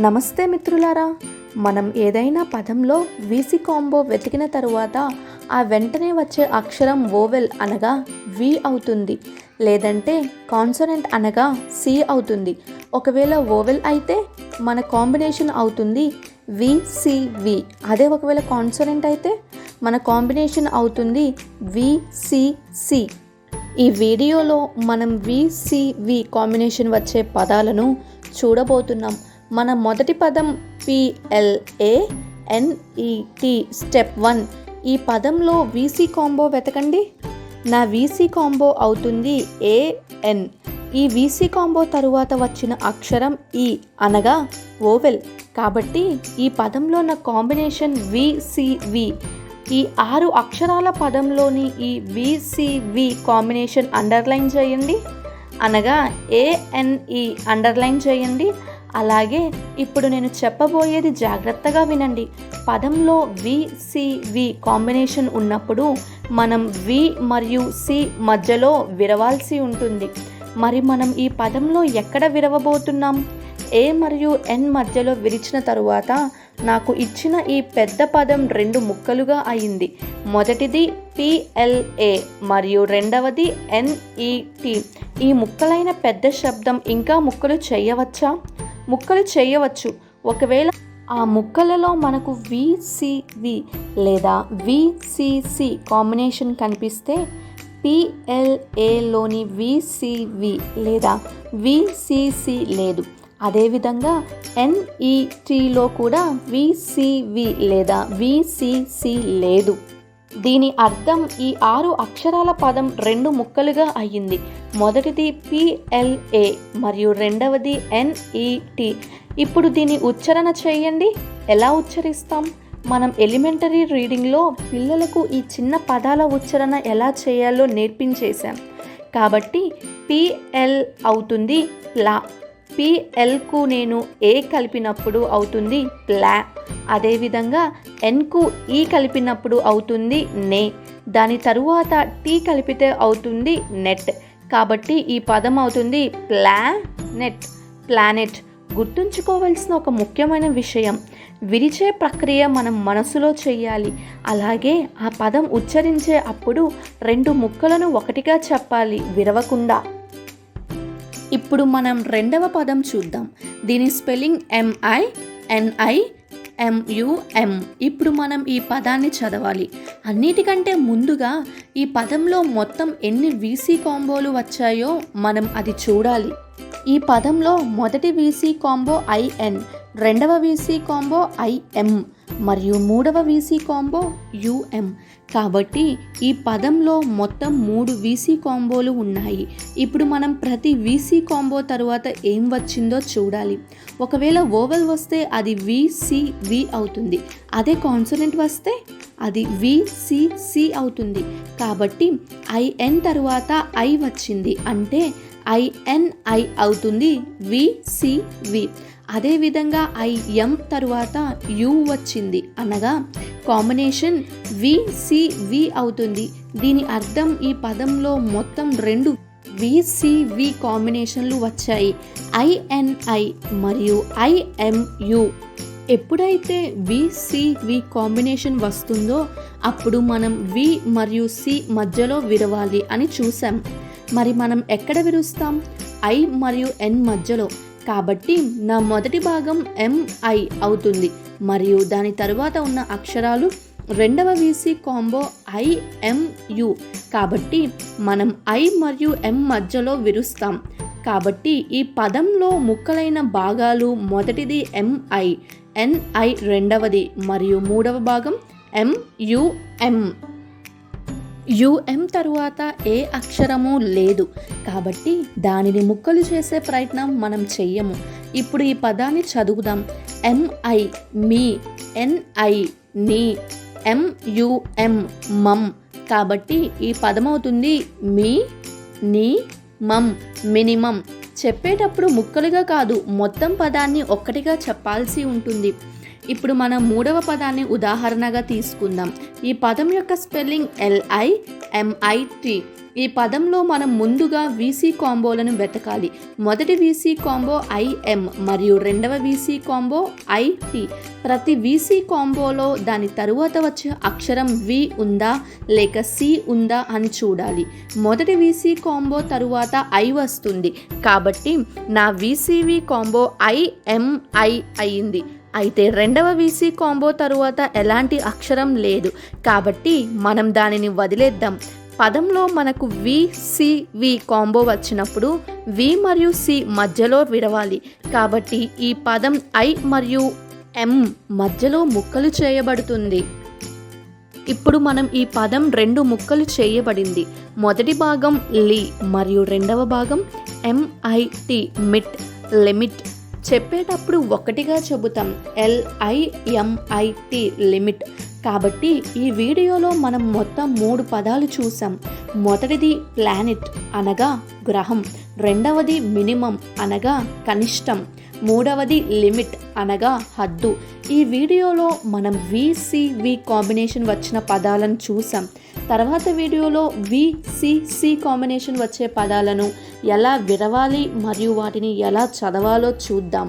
నమస్తే మిత్రులారా, మనం ఏదైనా పదంలో వీసి కాంబో వెతికిన తరువాత ఆ వెంటనే వచ్చే అక్షరం వోవెల్ అనగా వి అవుతుంది, లేదంటే కాన్సనెంట్ అనగా సి అవుతుంది. ఒకవేళ వోవెల్ అయితే మన కాంబినేషన్ అవుతుంది విసివి. అదే ఒకవేళ కాన్సనెంట్ అయితే మన కాంబినేషన్ అవుతుంది విసిసి. ఈ వీడియోలో మనం విసివి కాంబినేషన్ వచ్చే పదాలను చూడబోతున్నాం. మన మొదటి పదం PLANET స్టెప్ 1. ఈ పదంలో వీసీ కాంబో వెతకండి. నా వీసీ కాంబో అవుతుంది AN. ఈ వీసీ కాంబో తరువాత వచ్చిన అక్షరం ఈ అనగా ఓవెల్. కాబట్టి ఈ పదంలో నా కాంబినేషన్ VCV. ఈ 6 అక్షరాల పదంలోని ఈ VCV కాంబినేషన్ అండర్లైన్ చేయండి, అనగా ANE అండర్లైన్ చేయండి. అలాగే ఇప్పుడు నేను చెప్పబోయేది జాగ్రత్తగా వినండి. పదంలో VCV కాంబినేషన్ ఉన్నప్పుడు మనం V మరియు C మధ్యలో విరవాల్సి ఉంటుంది. మరి మనం ఈ పదంలో ఎక్కడ విరవబోతున్నాం? A మరియు N మధ్యలో విరిచిన తరువాత నాకు ఇచ్చిన ఈ పెద్ద పదం 2 ముక్కలుగా అయింది. మొదటిది PLA మరియు రెండవది NET. ఈ ముక్కలైన పెద్ద శబ్దం ఇంకా ముక్కలు చేయవచ్చా? ముక్కలు చేయవచ్చు. ఒకవేళ ఆ ముక్కలలో మనకు VCV లేదా VCC కాంబినేషన్ కనిపిస్తే PLAలోని VCV లేదా VCC లేదు. అదేవిధంగా NETలో కూడా VCV లేదా VCC లేదు. దీని అర్థం ఈ 6 అక్షరాల పదం 2 ముక్కలుగా అయ్యింది. మొదటిది PLA మరియు రెండవది NET. ఇప్పుడు దీని ఉచ్చారణ చేయండి. ఎలా ఉచ్చరిస్తాం? మనం ఎలిమెంటరీ రీడింగ్లో పిల్లలకు ఈ చిన్న పదాల ఉచ్చారణ ఎలా చేయాలో నేర్పించేశాం. కాబట్టి PL అవుతుంది ప్లా. PLకు నేను ఏ కలిపినప్పుడు అవుతుంది ప్లా. అదేవిధంగా Nకు ఈ కలిపినప్పుడు అవుతుంది నే. దాని తరువాత T కలిపితే అవుతుంది నెట్. కాబట్టి ఈ పదం అవుతుంది ప్లానెట్. గుర్తుంచుకోవాల్సిన ఒక ముఖ్యమైన విషయం, విరిచే ప్రక్రియ మనం మనసులో చేయాలి. అలాగే ఆ పదం ఉచ్చరించే అప్పుడు 2 ముక్కలను ఒకటిగా చెప్పాలి, విరవకుండా. ఇప్పుడు మనం రెండవ పదం చూద్దాం. దీని స్పెల్లింగ్ MINIMUM. ఇప్పుడు మనం ఈ పదాన్ని చదవాలి. అన్నిటికంటే ముందుగా ఈ పదంలో మొత్తం ఎన్ని VC కాంబోలు వచ్చాయో మనం అది చూడాలి. ఈ పదంలో మొదటి VC కాంబో IN, రెండవ VC కాంబో IM మరియు మూడవ VC కాంబో UM. కాబట్టి ఈ పదంలో మొత్తం 3 VC కాంబోలు ఉన్నాయి. ఇప్పుడు మనం ప్రతి VC కాంబో తరువాత ఏం వచ్చిందో చూడాలి. ఒకవేళ వోవెల్ వస్తే అది VCV అవుతుంది. అదే కాన్సనెంట్ వస్తే అది VCC అవుతుంది. కాబట్టి IN తరువాత I వచ్చింది అంటే INI అవుతుంది VCV. అదేవిధంగా IM తరువాత U వచ్చింది అనగా కాంబినేషన్ VCV అవుతుంది. దీని అర్థం ఈ పదంలో మొత్తం 2 VCV కాంబినేషన్లు వచ్చాయి, INI మరియు IMU. ఎప్పుడైతే VCV కాంబినేషన్ వస్తుందో అప్పుడు మనం V మరియు C మధ్యలో విరవాలి అని చూసాం. మరి మనం ఎక్కడ విరుస్తాం? I మరియు N మధ్యలో. కాబట్టి నా మొదటి భాగం MI అవుతుంది మరియు దాని తరువాత ఉన్న అక్షరాలు రెండవ VC కాంబో IMU. కాబట్టి మనం I మరియు M మధ్యలో విరుస్తాం. కాబట్టి ఈ పదంలో ముక్కలైన భాగాలు మొదటిది MI, NI రెండవది మరియు మూడవ భాగం MUM. UM తరువాత ఏ అక్షరము లేదు కాబట్టి దానిని ముక్కలు చేసే ప్రయత్నం మనం చెయ్యము. ఇప్పుడు ఈ పదాన్ని చదువుదాం. MI మీ, NI నీ, MUM మమ్. కాబట్టి ఈ పదం అవుతుంది మీ, నీ, మమ్, మినిమం. చెప్పేటప్పుడు ముక్కలుగా కాదు, మొత్తం పదాన్ని ఒక్కటిగా చెప్పాల్సి ఉంటుంది. ఇప్పుడు మనం మూడవ పదాన్ని ఉదాహరణగా తీసుకుందాం. ఈ పదం యొక్క స్పెల్లింగ్ LIMIT. ఈ పదంలో మనం ముందుగా వీసీ కాంబోలను వెతకాలి. మొదటి వీసీ కాంబో IM మరియు రెండవ వీసీ కాంబో IT. ప్రతి వీసీ కాంబోలో దాని తరువాత వచ్చే అక్షరం V ఉందా లేక C ఉందా అని చూడాలి. మొదటి వీసీ కాంబో తరువాత I వస్తుంది, కాబట్టి నా VCV కాంబో IMI అయింది. అయితే రెండవ వీసీ కాంబో తరువాత ఎలాంటి అక్షరం లేదు, కాబట్టి మనం దానిని వదిలేద్దాం. పదంలో మనకు VCV కాంబో వచ్చినప్పుడు V మరియు C మధ్యలో విడవాలి, కాబట్టి ఈ పదం I మరియు M మధ్యలో ముక్కలు చేయబడుతుంది. ఇప్పుడు మనం ఈ పదం 2 ముక్కలు చేయబడింది. మొదటి భాగం లి మరియు రెండవ భాగం MIT మిట్ లిమిట్. చెప్పేటప్పుడు ఒకటిగా చెబుతాం, LIMIT లిమిట్. కాబట్టి ఈ వీడియోలో మనం మొత్తం 3 పదాలు చూసాం. మొదటిది ప్లానెట్ అనగా గ్రహం, రెండవది మినిమం అనగా కనిష్టం, మూడవది లిమిట్ అనగా హద్దు. ఈ వీడియోలో మనం VCV కాంబినేషన్ వచ్చిన పదాలను చూసాం. తర్వాత వీడియోలో VCC కాంబినేషన్ వచ్చే పదాలను ఎలా విడవాలి మరియు వాటిని ఎలా చదవాలో చూద్దాం.